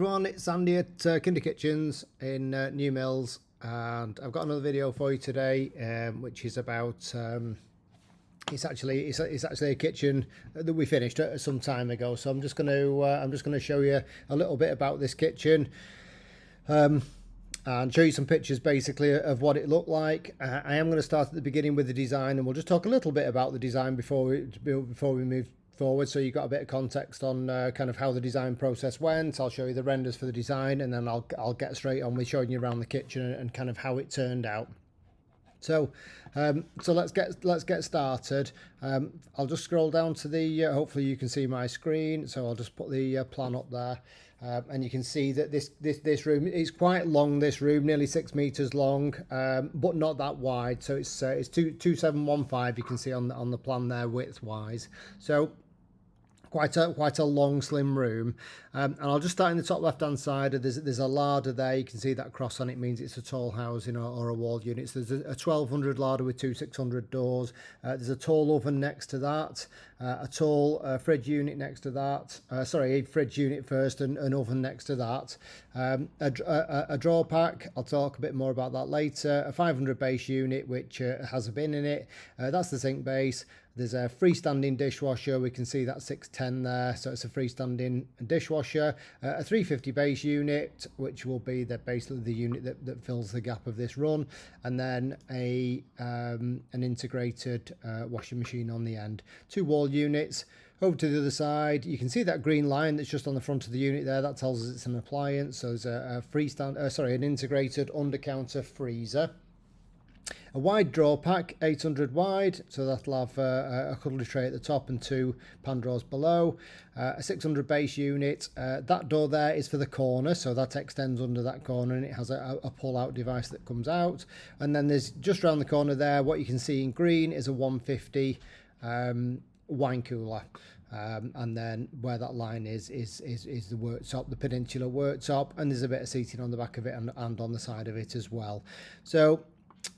Everyone, it's Andy at Kinder Kitchens in New Mills, and I've got another video for you today, which is about it's actually a kitchen that we finished some time ago. So I'm just going to show you a little bit about this kitchen. And show you some pictures basically of what it looked like. I am going to start at the beginning with the design, and we'll just talk a little bit about the design before we move forward, so you got a bit of context on kind of how the design process went. I'll show you the renders for the design, and then I'll get straight on with showing you around the kitchen and kind of how it turned out. So let's get started. I'll just scroll down to the hopefully you can see my screen, so I'll just put the plan up there, and you can see that this room is quite long. This room, nearly 6 meters long, but not that wide. So it's 2715. You can see on the plan there, width wise. So quite a long, slim room, and I'll just start in the top left hand side. There's a larder there. You can see that cross on it means it's a tall housing or a wall unit. So there's a 1200 larder with two 600 doors. There's a tall oven next to that, a tall fridge unit next to that. Sorry, a fridge unit first and an oven next to that. A drawer pack. I'll talk a bit more about that later. A 500 base unit which has a bin in it. That's the sink base. There's a freestanding dishwasher. We can see that 610 there, so it's a freestanding dishwasher. A 350 base unit, which will be basically the unit that fills the gap of this run, and then an integrated washing machine on the end. Two wall units. Over to the other side, you can see that green line that's just on the front of the unit there. That tells us it's an appliance. So there's an integrated under-counter freezer. A wide drawer pack, 800 wide, so that'll have a cutlery tray at the top and two pan drawers below. A 600 base unit. That door there is for the corner, so that extends under that corner, and it has a pull-out device that comes out. And then there's just around the corner there, what you can see in green is a 150 wine cooler. And then where that line is the worktop, the peninsular worktop, and there's a bit of seating on the back of it and on the side of it as well. So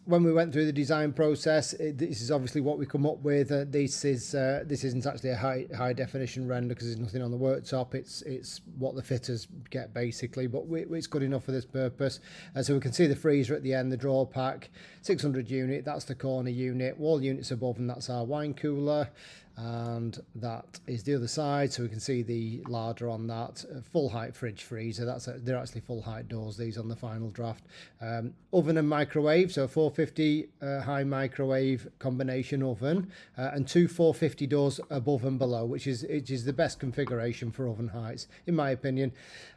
when we went through the design process, this is obviously what we come up with. This isn't actually a high definition render because there's nothing on the worktop. It's what the fitters get basically, but it's good enough for this purpose. So we can see the freezer at the end, the drawer pack, 600 unit. That's the corner unit. Wall units above, and that's our wine cooler. And that is the other side, so we can see the larder on that. Full height fridge freezer. They're actually full height doors, these, on the final draft. Oven and microwave, so 450 high microwave combination oven, and two 450 doors above and below, which is the best configuration for oven heights in my opinion.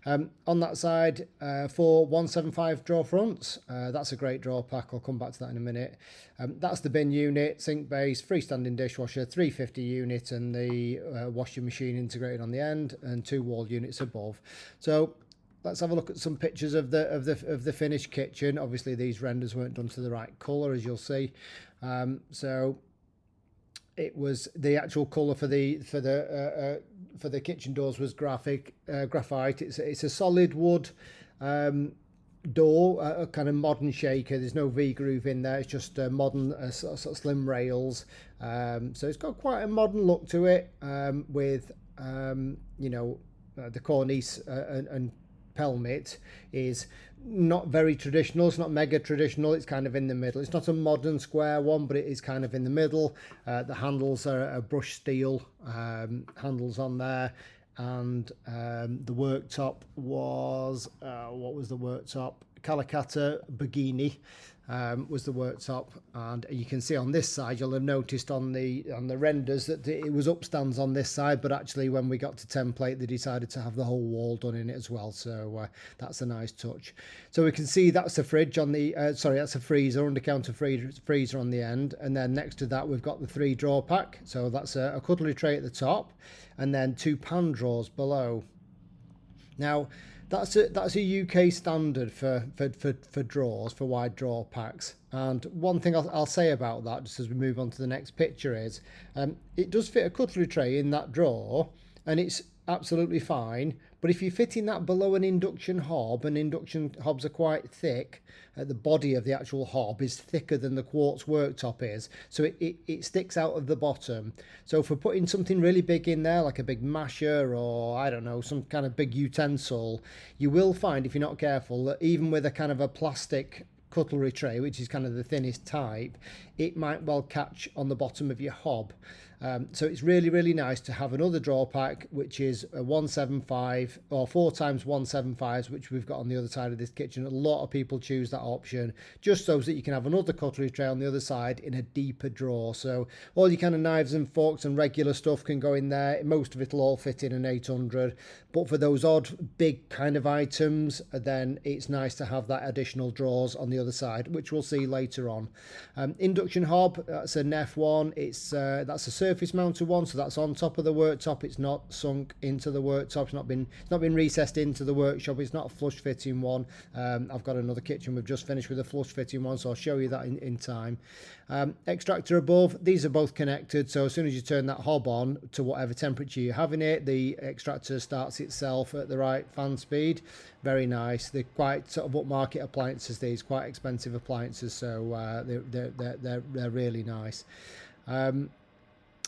On that side, 4 175 drawer fronts. That's a great drawer pack. I'll come back to that in a minute. That's the bin unit, sink base, freestanding dishwasher, 350 unit, and the washing machine integrated on the end, and two wall units above. So let's have a look at some pictures of the finished kitchen. Obviously these renders weren't done to the right color, as you'll see. So it was the actual color for the kitchen doors was graphite. It's a solid wood door, a kind of modern shaker. There's no V-groove in there. It's just modern sort of slim rails. So it's got quite a modern look to it, with the cornice and pelmet is not very traditional. It's not mega traditional. It's kind of in the middle. It's not a modern square one, but it is kind of in the middle. The handles are brushed steel handles on there. And the worktop was what was the worktop? Calacatta Borghini was the worktop, and you can see on this side, you'll have noticed on the renders that it was upstands on this side, but actually when we got to template, they decided to have the whole wall done in it as well. So that's a nice touch. So we can see that's a fridge on the that's a freezer, under counter freezer on the end, and then next to that we've got the 3 drawer pack. So that's a cutlery tray at the top, and then 2 pan drawers below. Now that's a UK standard for drawers, for wide drawer packs. And one thing I'll say about that, just as we move on to the next picture, is it does fit a cutlery tray in that drawer, and it's absolutely fine. But if you're fitting that below an induction hob, and induction hobs are quite thick, the body of the actual hob is thicker than the quartz worktop is, so it sticks out of the bottom. So for putting something really big in there, like a big masher or I don't know, some kind of big utensil, you will find, if you're not careful, that even with a kind of a plastic cutlery tray, which is kind of the thinnest type, it might well catch on the bottom of your hob. So it's really, really nice to have another drawer pack, which is a 175 or 4 times 175s, which we've got on the other side of this kitchen. A lot of people choose that option just so that you can have another cutlery tray on the other side in a deeper drawer. So all your kind of knives and forks and regular stuff can go in there. Most of it will all fit in an 800. But for those odd big kind of items, then it's nice to have that additional drawers on the other side, which we'll see later on. Induction hob, that's a Neff one. That's a surface mounted one, so that's on top of the worktop. It's not sunk into the worktop. It's not been recessed into the workshop. It's not a flush fitting one. I've got another kitchen we've just finished with a flush fitting one, so I'll show you that in time. Extractor above, these are both connected, so as soon as you turn that hob on to whatever temperature you're having it, the extractor starts itself at the right fan speed. Very nice. They're quite sort of upmarket appliances, these, quite expensive appliances, so they're really nice.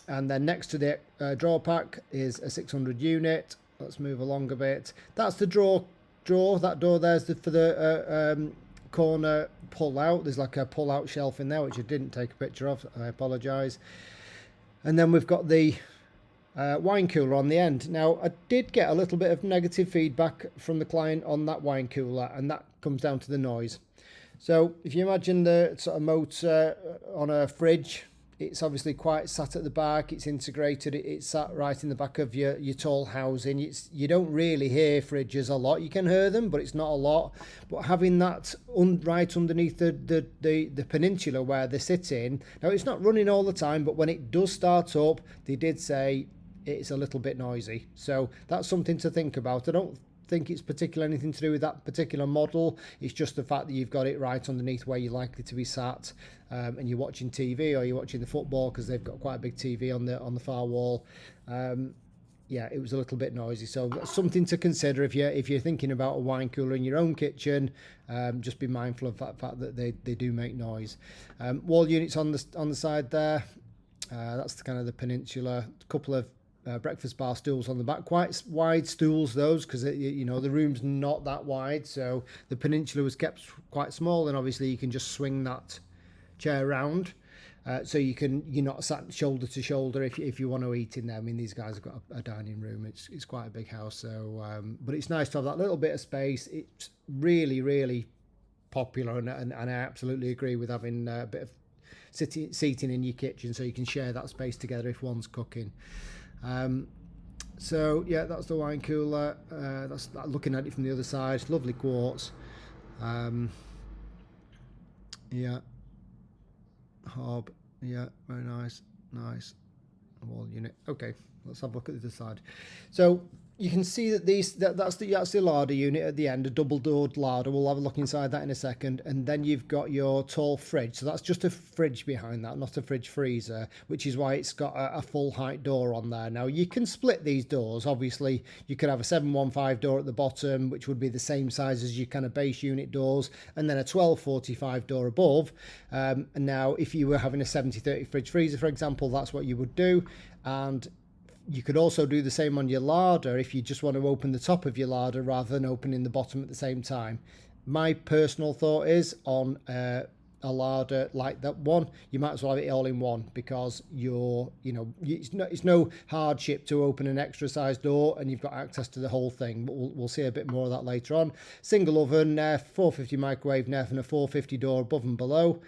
And then next to the drawer pack is a 600 unit. Let's move along a bit. That's the drawer. That door there's for the corner pull out. There's like a pull out shelf in there, which I didn't take a picture of. I apologise. And then we've got the wine cooler on the end. Now, I did get a little bit of negative feedback from the client on that wine cooler, and that comes down to the noise. So if you imagine the sort of motor on a fridge, it's obviously quite sat at the back, it's integrated, it's sat right in the back of your tall housing. You don't really hear fridges a lot. You can hear them, but it's not a lot. But having that right underneath the peninsula where they're sitting, now it's not running all the time, but when it does start up, they did say it's a little bit noisy. So that's something to think about. I don't think it's particularly anything to do with that particular model. It's just the fact that you've got it right underneath where you're likely to be sat, and you're watching TV or you're watching the football, because they've got quite a big TV on the far wall. Yeah, it was a little bit noisy, so that's something to consider if you're thinking about a wine cooler in your own kitchen. Just be mindful of that fact that they do make noise. Wall units on the side there. That's the kind of the peninsula. A couple of breakfast bar stools on the back, quite wide stools those, because the room's not that wide, so the peninsula was kept quite small, and obviously you can just swing that chair around, so you're not sat shoulder to shoulder if you want to eat in there. I mean, these guys have got a dining room. It's quite a big house, so but it's nice to have that little bit of space. It's really, really popular, and I absolutely agree with having a bit of seating in your kitchen, so you can share that space together if one's cooking. So yeah, that's the wine cooler. That's looking at it from the other side. Lovely quartz. Yeah, hob. Yeah, very nice. Wall unit. Okay, let's have a look at the other side. So you can see that that's the larder unit at the end, a double-doored larder. We'll have a look inside that in a second. And then you've got your tall fridge. So that's just a fridge behind that, not a fridge freezer, which is why it's got a full height door on there. Now, you can split these doors. Obviously, you could have a 715 door at the bottom, which would be the same size as your kind of base unit doors, and then a 1245 door above. And now, if you were having a 7030 fridge freezer, for example, that's what you would do. And you could also do the same on your larder if you just want to open the top of your larder rather than opening the bottom at the same time. My personal thought is on a larder like that one, you might as well have it all in one, because it's no hardship to open an extra size door and you've got access to the whole thing. But we'll see a bit more of that later on. Single oven, Neff, 450 microwave Neff, and a 450 door above and below.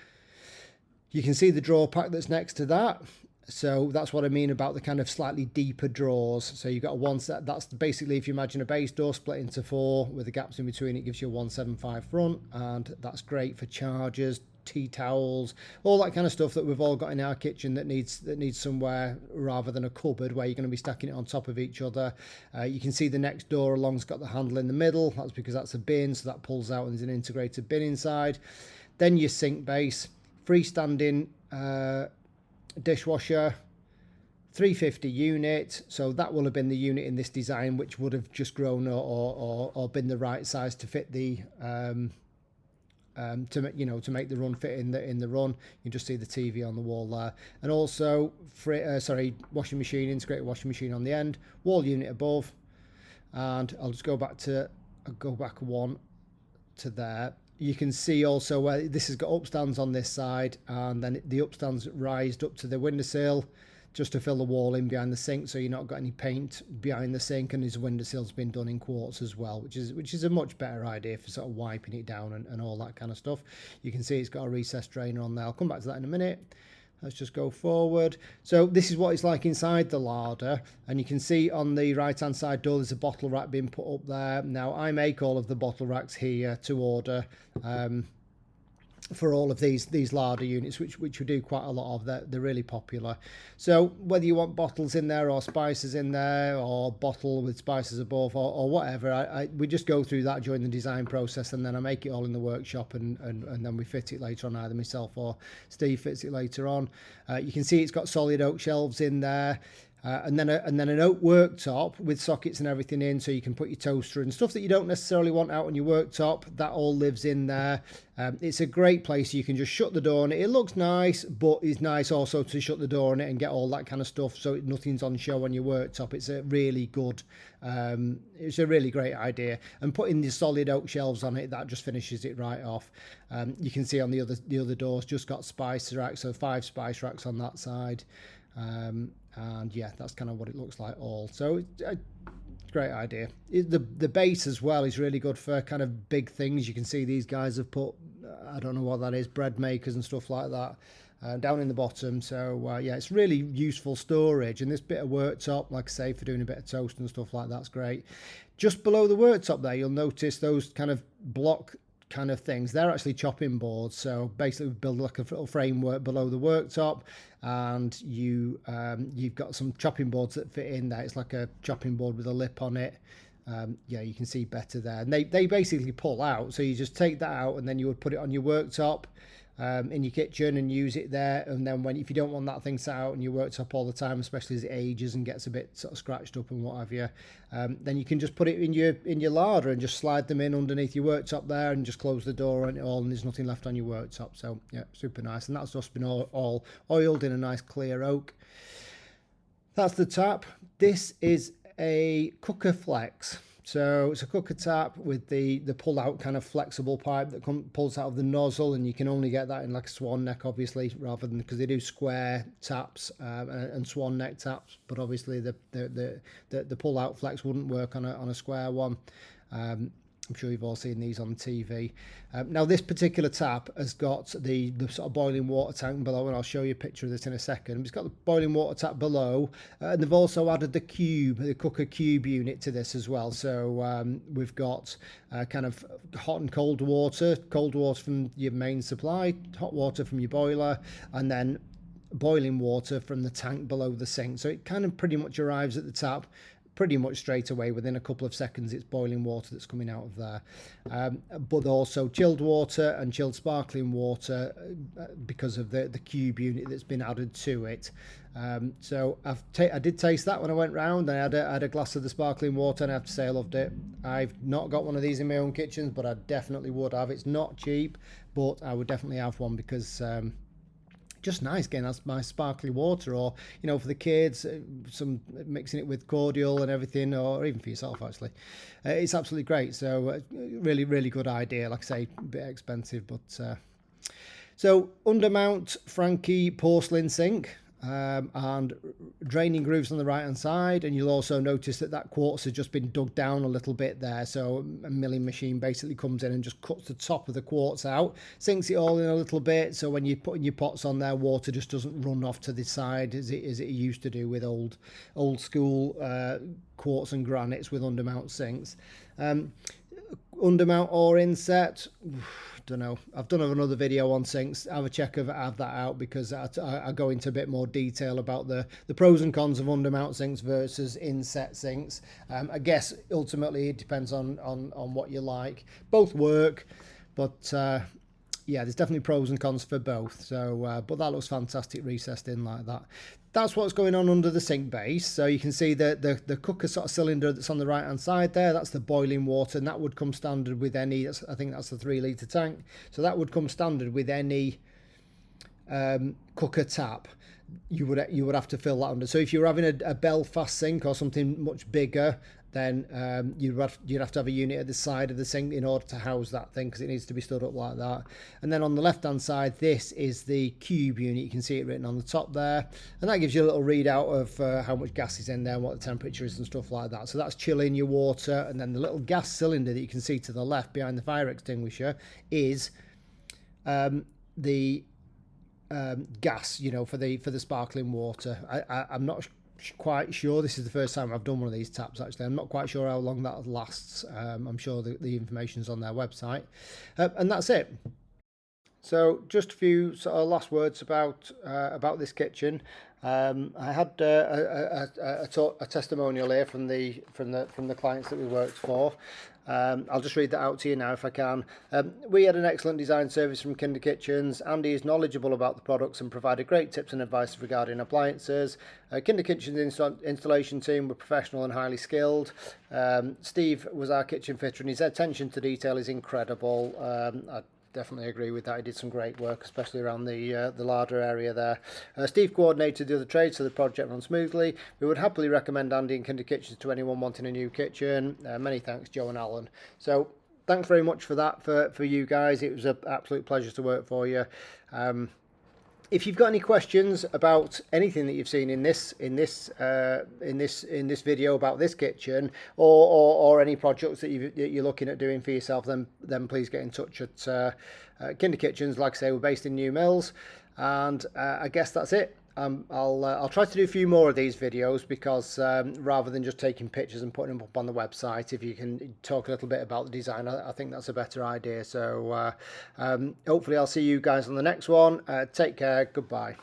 You can see the drawer pack that's next to that. So that's what I mean about the kind of slightly deeper drawers. So you've got a one set. That's basically, if you imagine a base door split into 4 with the gaps in between, it gives you a 175 front, and that's great for chargers, tea towels, all that kind of stuff that we've all got in our kitchen that needs somewhere rather than a cupboard where you're going to be stacking it on top of each other. You can see the next door along's got the handle in the middle. That's because that's a bin, so that pulls out and there's an integrated bin inside. Then your sink base, freestanding dishwasher, 350 unit, so that will have been the unit in this design which would have just grown or been the right size to fit the to make the run fit in the run. You just see the TV on the wall there, and also washing machine, integrated washing machine on the end, wall unit above, and I'll just go back one to there. You can see also where this has got upstands on this side, and then the upstands rised up to the windowsill just to fill the wall in behind the sink, so you're not got any paint behind the sink, and his windowsill's been done in quartz as well, which is a much better idea for sort of wiping it down and all that kind of stuff. You can see it's got a recessed drainer on there. I'll come back to that in a minute. Let's just go forward. So this is what it's like inside the larder, and you can see on the right hand side door there's a bottle rack being put up there. Now I make all of the bottle racks here to order for all of these larder units, which we do quite a lot of. They're really popular. So whether you want bottles in there or spices in there, or bottle with spices above, or whatever, we just go through that during the design process, and then I make it all in the workshop, and then we fit it later on. Either myself or Steve fits it later on. You can see it's got solid oak shelves in there. And then an oak worktop with sockets and everything in, so you can put your toaster and stuff that you don't necessarily want out on your worktop. That all lives in there. It's a great place. You can just shut the door on it. It looks nice, but it's nice also to shut the door on it and get all that kind of stuff, so nothing's on show on your worktop. It's a really good, it's a really great idea. And putting the solid oak shelves on it, that just finishes it right off. You can see on the other doors just got spice racks, so 5 spice racks on that side. And yeah, that's kind of what it looks like all. So great idea. The base as well is really good for kind of big things. You can see these guys have put, I don't know what that is, bread makers and stuff like that down in the bottom. So yeah, it's really useful storage. And this bit of worktop, like I say, for doing a bit of toast and stuff like that's great. Just below the worktop there, you'll notice those kind of block kind of things. They're actually chopping boards. So basically we build like a little framework below the worktop, and you've got some chopping boards that fit in there. It's like a chopping board with a lip on it. Yeah, you can see better there. And they basically pull out, so you just take that out, and then you would put it on your worktop in your kitchen and use it there. And then if you don't want that thing sat out in your worktop all the time, especially as it ages and gets a bit sort of scratched up and what have you, then you can just put it in your larder and just slide them in underneath your worktop there, and just close the door on it all, and there's nothing left on your worktop. So yeah, super nice. And that's just been all oiled in a nice clear oak. That's the tap. This is a Quooker Flex. So it's a Quooker tap with the pull-out kind of flexible pipe that pulls out of the nozzle, and you can only get that in like a swan neck, obviously, rather than, because they do square taps and swan neck taps. But obviously the pull-out flex wouldn't work on a square one. I'm sure you've all seen these on TV. Now this particular tap has got the sort of boiling water tank below, and I'll show you a picture of this in a second. It's got the boiling water tap below, and they've also added the Quooker cube unit to this as well. So we've got kind of hot and cold water from your main supply, hot water from your boiler, and then boiling water from the tank below the sink. So it kind of pretty much arrives at the tap pretty much straight away. Within a couple of seconds it's boiling water that's coming out of there, but also chilled water and chilled sparkling water because of the cube unit that's been added to it. So I did taste that when I went round. I had a glass of the sparkling water, and I have to say I loved it. I've not got one of these in my own kitchens, but I definitely would have. It's not cheap, but I would definitely have one, because just nice getting my sparkly water, or for the kids, some mixing it with cordial and everything, or even for yourself actually. It's absolutely great. So really, really good idea. Like I say, a bit expensive, but so undermount Frankie porcelain sink, and draining grooves on the right hand side, and you'll also notice that quartz has just been dug down a little bit there. So a milling machine basically comes in and just cuts the top of the quartz out, sinks it all in a little bit, so when you're putting your pots on there, water just doesn't run off to the side as it used to do with old school quartz and granites with undermount sinks. Undermount or inset, don't know. I've done another video on sinks. Have a check of that out, because I go into a bit more detail about the pros and cons of undermount sinks versus inset sinks. I guess ultimately it depends on what you like. Both work, but yeah, there's definitely pros and cons for both. So, but that looks fantastic recessed in like that. That's what's going on under the sink base. So you can see the cooker sort of cylinder that's on the right hand side there. That's the boiling water, and that would come standard with any. I think that's the 3 litre tank. So that would come standard with any cooker tap. You would have to fill that under. So if you're having a Belfast sink or something much bigger, then you'd have to have a unit at the side of the sink in order to house that thing, because it needs to be stood up like that. And then on the left hand side, this is the cube unit. You can see it written on the top there, and that gives you a little readout of how much gas is in there and what the temperature is and stuff like that. So that's chilling your water. And then the little gas cylinder that you can see to the left behind the fire extinguisher is the gas, you know, for the sparkling water. I'm not quite sure. This is the first time I've done one of these taps, actually. I'm not quite sure how long that lasts. I'm sure the information's on their website. And that's it. So just a few sort of last words about this kitchen. I had a testimonial here from the clients that we worked for. I'll just read that out to you now if I can. We had an excellent design service from Kinder Kitchens. Andy is knowledgeable about the products and provided great tips and advice regarding appliances. Kinder Kitchens installation team were professional and highly skilled. Steve was our kitchen fitter, and his attention to detail is incredible. I definitely agree with that. He did some great work, especially around the larder area there. Steve coordinated the other trades so the project ran smoothly. We would happily recommend Andy and Kinder Kitchens to anyone wanting a new kitchen. Many thanks, Joe and Alan. So thanks very much for that for you guys. It was an absolute pleasure to work for you. If you've got any questions about anything that you've seen in this video about this kitchen, or any projects that you're looking at doing for yourself, then please get in touch at Kinder Kitchens. Like I say, we're based in New Mills, and I guess that's it. I'll try to do a few more of these videos, because rather than just taking pictures and putting them up on the website, if you can talk a little bit about the design, I think that's a better idea. So hopefully I'll see you guys on the next one. Take care. Goodbye.